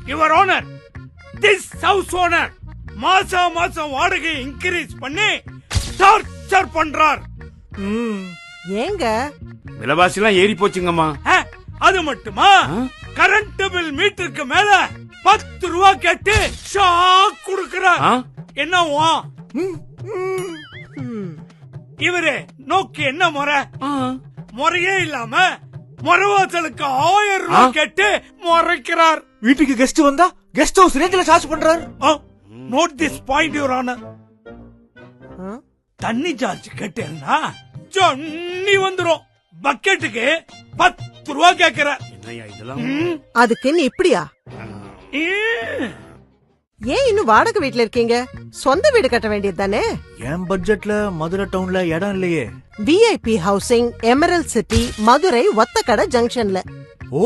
Your owner, this house owner மாசம் மாசம் வாடகை இன்கிரீஸ் பண்ணி டார்ச்சர் பண்றார். ஏங்க விலைவாசி எல்லாம் ஏறி போச்சுங்கம்மா. அது மட்டுமா, கரண்ட் பில் மீட்டருக்கு மேல 10 ரூபா கேட்டு ஷாக் கொடுக்கிறார். என்னவா இவரு நோக்கி என்ன முறை? முறையே இல்லாம முறவாசலுக்கு 1000 ரூபாய் கேட்டு முறைக்கிறார். வீட்டுக்கு கெஸ்ட் வந்தா கெஸ்ட் ஹவுஸ் ரேஞ்சில சார்ஜ் பண்றாரு. Note this point your honour. தண்ணி சார்ஜ் கேட்டேன்னா ஜன்னி வந்துரும். பக்கெட்டுக்கு 10 ரூபாய் கேக்குறார். அதுக்குன்னு இப்படியா? ஏன் இன்னும் வாடகை வீட்டுல இருக்கீங்க? சொந்த வீடு கட்ட வேண்டியது தானே? என் பட்ஜெட்ல மதுரை டவுன்ல இடம் இல்லையே. VIP housing, emerald city, Madurai Othakadai ஜங்ஷன்ல. ஓ,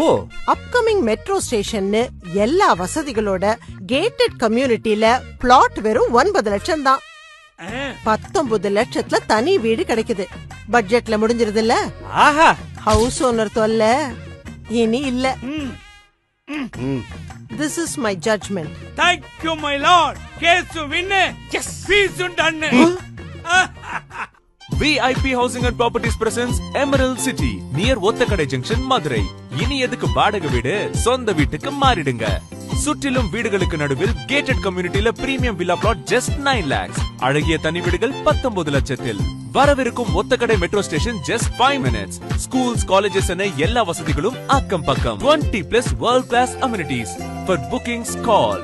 அப்கமிங் மெட்ரோ ஸ்டேஷன் எல்லா வசதிகளோட கேட்டட் கம்யூனிட்டில பிளாட் வெறும் 9 லட்சம் தான். 19 லட்சத்துல தனி வீடு கிடைக்குது. பட்ஜெட்ல முடிஞ்சிருது இல்ல? ஆஹா, ஹவுஸ் ஓனர் தொல்ல இனி இல்ல. This is my judgment. Thank you, my lord. Case win. Yes. Fees done. VIP Housing and Properties presents Emerald City near Ottakadai Junction, Madurai. இனி எதுக்கு வாடகை வீடு, சொந்த வீட்டுக்கு மாறிடுங்க. சுற்றிலும் வீடுகளுக்கு நடுவில் கேட்டட் கம்யூனிட்டில premium villa plot just 9 lakhs. அழகிய தனி வீடுகள் 19 லட்சத்தில். வரவிருக்கும் Othakadai metro station just 5 minutes. Schools, colleges என எல்லா வசதிகளும் அக்கம் பக்கம். 20+ world class amenities. For bookings call